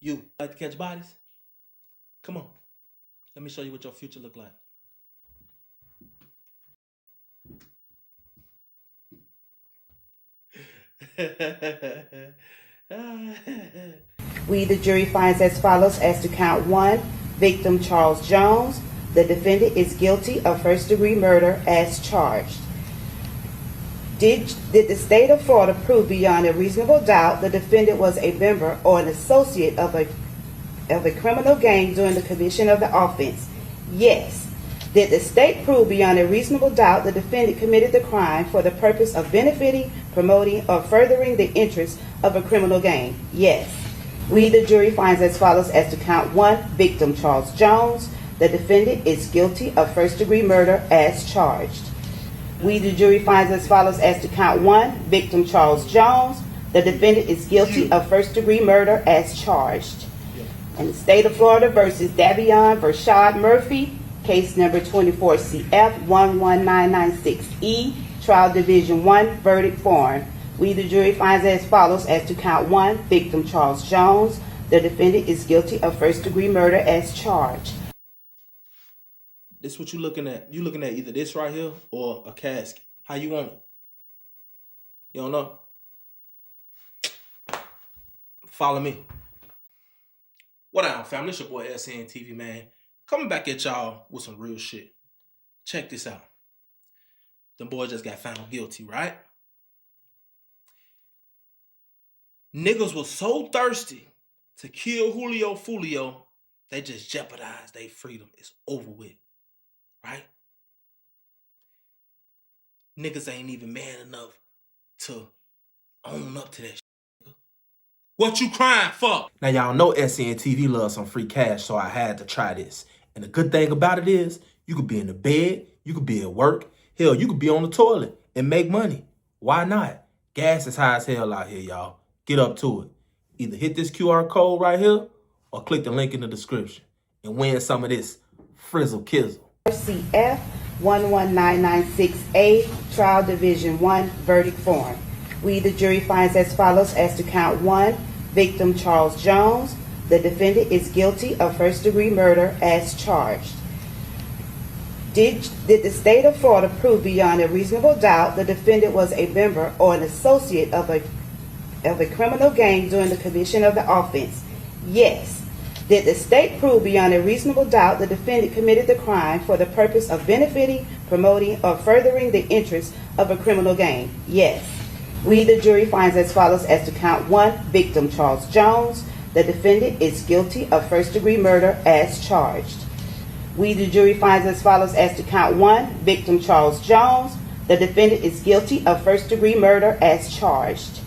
You like to catch bodies? Come on. Let me show you what your future look like. We, the jury, finds as follows as to count one, victim Charles Jones. The defendant is guilty of first-degree murder as charged. Did the state of Florida prove beyond a reasonable doubt the defendant was a member or an associate of a criminal gang during the commission of the offense? Yes. Did the state prove beyond a reasonable doubt the defendant committed the crime for the purpose of benefiting, promoting, or furthering the interests of a criminal gang? Yes. We, the jury, finds as follows as to count one, victim Charles Jones. The defendant is guilty of first-degree murder as charged. We, the jury, finds as follows as to count one, victim Charles Jones. The defendant is guilty of first-degree murder as charged. In the state of Florida versus Davion Vershad Murphy, case number 24CF 11996E, Trial Division 1, verdict form. We, the jury, finds as follows as to count one, victim Charles Jones. The defendant is guilty of first-degree murder as charged. This what you looking at. You looking at either this right here or a casket. How you want it? You don't know? Follow me. What down, family? It's your boy SN TV, man. Coming back at y'all with some real shit. Check this out. The boy just got found guilty, right? Niggas was so thirsty to kill Julio Foolio, they just jeopardized their freedom. It's over with, right? Niggas ain't even man enough to own up to that shit. What you crying for? Now, y'all know SN TV loves some free cash, so I had to try this. And the good thing about it is, you could be in the bed, you could be at work, hell, you could be on the toilet and make money. Why not? Gas is high as hell out here, y'all. Get up to it. Either hit this QR code right here or click the link in the description and win some of this frizzle kizzle. CF 11996A, Trial Division 1, verdict form. We, the jury, finds as follows as to count one, victim Charles Jones. The defendant is guilty of first-degree murder as charged. Did the state of Florida prove beyond a reasonable doubt the defendant was a member or an associate of a criminal gang during the commission of the offense? Yes. Did the state prove beyond a reasonable doubt the defendant committed the crime for the purpose of benefiting, promoting, or furthering the interests of a criminal gang? Yes. We, the jury, finds as follows as to count one, victim Charles Jones. The defendant is guilty of first-degree murder as charged. We, the jury, finds as follows as to count one, victim Charles Jones. The defendant is guilty of first-degree murder as charged.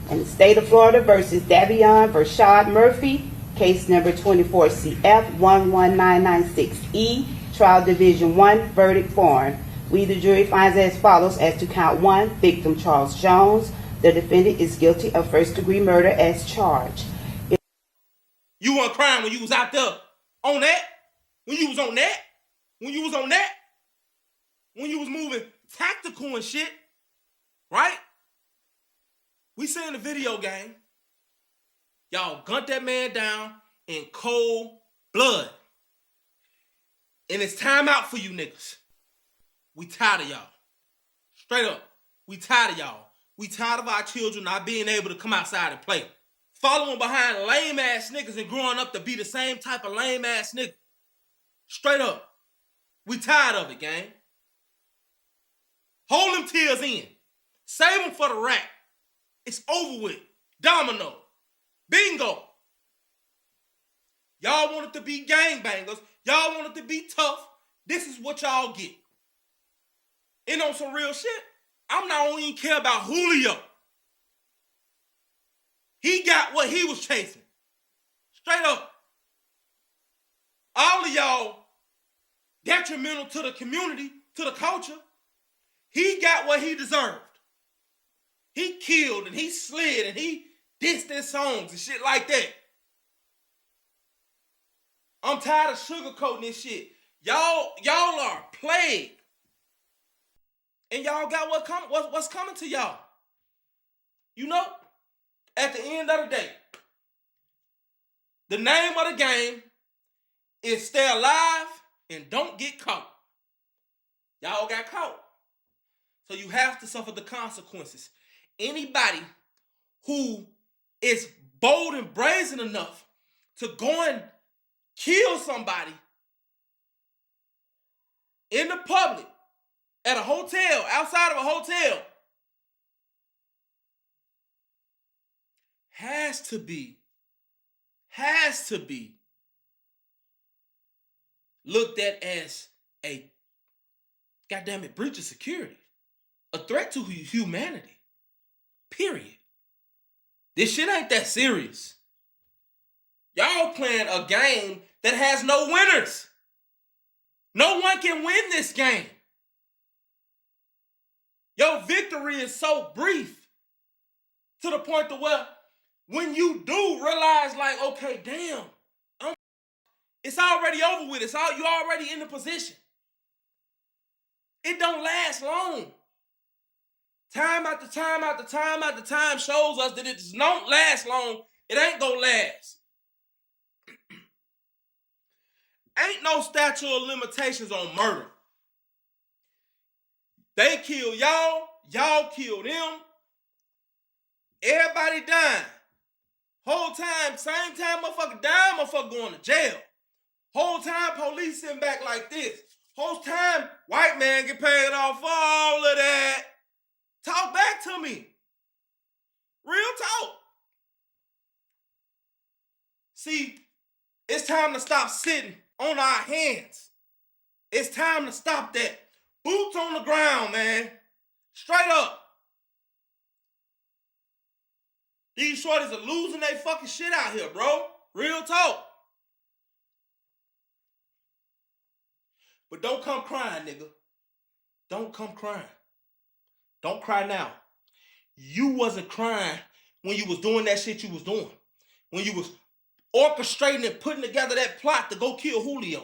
In the state of Florida versus Davion Vershad Murphy, case number 24CF 11996E, Trial Division 1, verdict form. We, the jury, finds as follows as to count one, victim Charles Jones. The defendant is guilty of first-degree murder as charged. You weren't crying when you was out there on that? When you was on that? When you was on that? When you was moving tactical and shit? Right? We seen the video game. Y'all gunned that man down in cold blood. And it's time out for you niggas. We tired of y'all. Straight up. We tired of y'all. We tired of our children not being able to come outside and play. Following behind lame-ass niggas and growing up to be the same type of lame-ass nigga. Straight up. We tired of it, gang. Hold them tears in. Save them for the rack. It's over with. Domino. Bingo. Y'all want it to be gangbangers. Y'all want it to be tough. This is what y'all get. And on some real shit, I'm not only care about Julio. He got what he was chasing. Straight up. All of y'all detrimental to the community, to the culture. He got what he deserved. He killed and he slid and he dissed their songs and shit like that. I'm tired of sugarcoating this shit. Y'all are plagued. And y'all got what's coming to y'all. You know, at the end of the day, The name of the game is stay alive and don't get caught. Y'all got caught. So you have to suffer the consequences. Anybody who is bold and brazen enough to go and kill somebody in the public, at a hotel, outside of a hotel, has to be looked at as a goddamn it breach of security, a threat to humanity. Period. This shit ain't that serious. Y'all playing a game that has no winners. No one can win this game. Your victory is so brief to the point to where when you do realize, like, okay, damn, it's already over with. You're already in the position. It don't last long. Time after time after time after time shows us that it don't last long. It ain't gonna last. Ain't no statute of limitations on murder. They kill y'all, y'all kill them. Everybody dying. Whole time, same time motherfucker dying, motherfucker going to jail. Whole time police sitting back like this. Whole time white man get paid off for all of that. Talk back to me. Real talk. See, it's time to stop sitting on our hands. It's time to stop that. Boots on the ground, man. Straight up. These shorties are losing their fucking shit out here, bro. Real talk. But don't come crying, nigga. Don't come crying. Don't cry now. You wasn't crying when you was doing that shit you was doing. When you was orchestrating and putting together that plot to go kill Julio.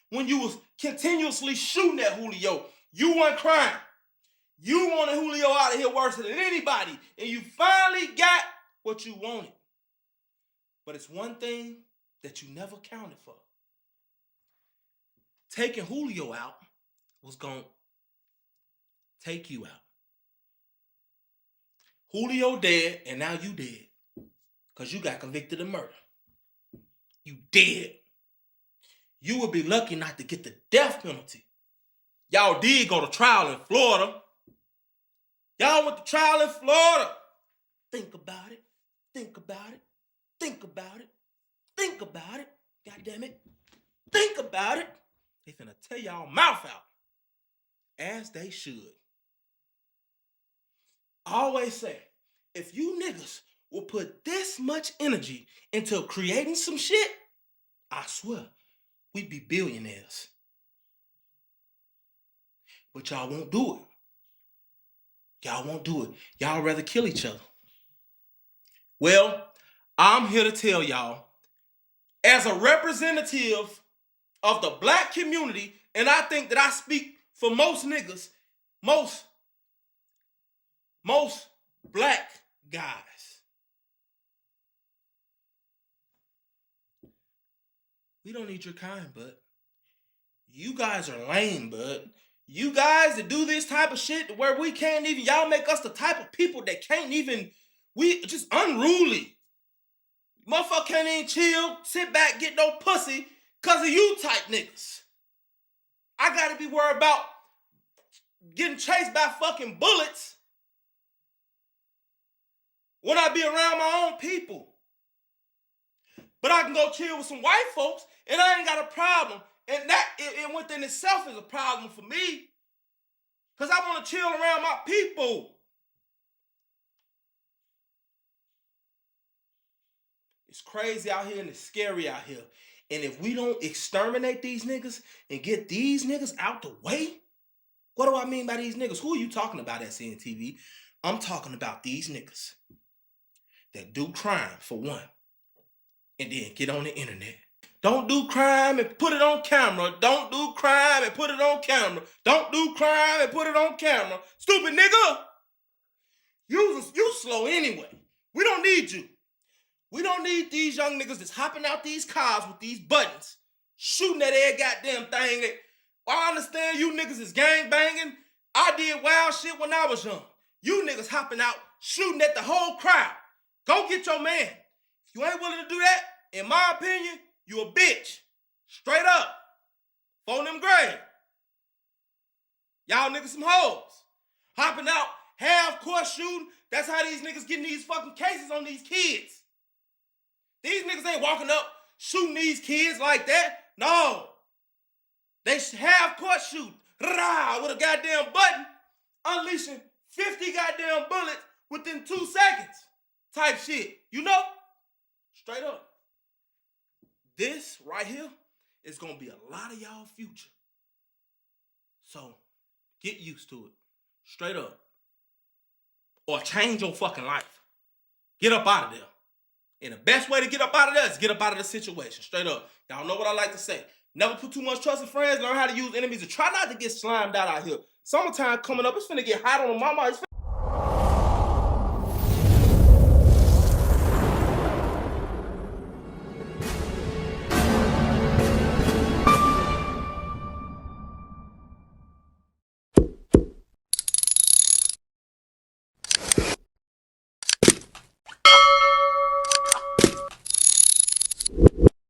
When you was continuously shooting at Julio, you weren't crying. You wanted Julio out of here worse than anybody. And you finally got what you wanted. But it's one thing that you never counted for. Taking Julio out was going to take you out. Julio dead, and now you dead. Because you got convicted of murder. You dead. You would be lucky not to get the death penalty. Y'all did go to trial in Florida. Y'all went to trial in Florida. Think about it. Think about it. Think about it. Think about it. God damn it. Think about it. They finna tear y'all mouth out. As they should. I always say, if you niggas will put this much energy into creating some shit, I swear, we'd be billionaires. But y'all won't do it. Y'all won't do it. Y'all rather kill each other. Well, I'm here to tell y'all, as a representative of the black community, and I think that I speak for most niggas, most black guys. We don't need your kind, bud. You guys are lame, bud. You guys that do this type of shit where we can't even, y'all make us the type of people that can't even, we just unruly. Motherfucker can't even chill, sit back, get no pussy because of you type niggas. I gotta be worried about getting chased by fucking bullets when I be around my own people. But I can go chill with some white folks and I ain't got a problem. And that it within itself is a problem for me. Because I want to chill around my people. It's crazy out here and it's scary out here. And if we don't exterminate these niggas and get these niggas out the way, what do I mean by these niggas? Who are you talking about at CNTV? I'm talking about these niggas that do crime for one and then get on the internet. Don't do crime and put it on camera. Don't do crime and put it on camera. Don't do crime and put it on camera. Stupid nigga. You slow anyway. We don't need you. We don't need these young niggas that's hopping out these cars with these buttons, shooting at every goddamn thing. That, well, I understand you niggas is gang banging. I did wild shit when I was young. You niggas hopping out, shooting at the whole crowd. Go get your man. If you ain't willing to do that, in my opinion, you a bitch. Straight up. Phone them grave. Y'all niggas some hoes. Hopping out, half-court shooting. That's how these niggas getting these fucking cases on these kids. These niggas ain't walking up shooting these kids like that. No. They half-court shooting. Rah, with a goddamn button, unleashing 50 goddamn bullets within 2 seconds. Type shit. You know? Straight up. This right here is going to be a lot of y'all future. So, get used to it. Straight up. Or change your fucking life. Get up out of there. And the best way to get up out of there is get up out of the situation. Straight up. Y'all know what I like to say. Never put too much trust in friends. Learn how to use enemies. And try not to get slimed out here. Summertime coming up. It's finna get hot on the mama. It's finna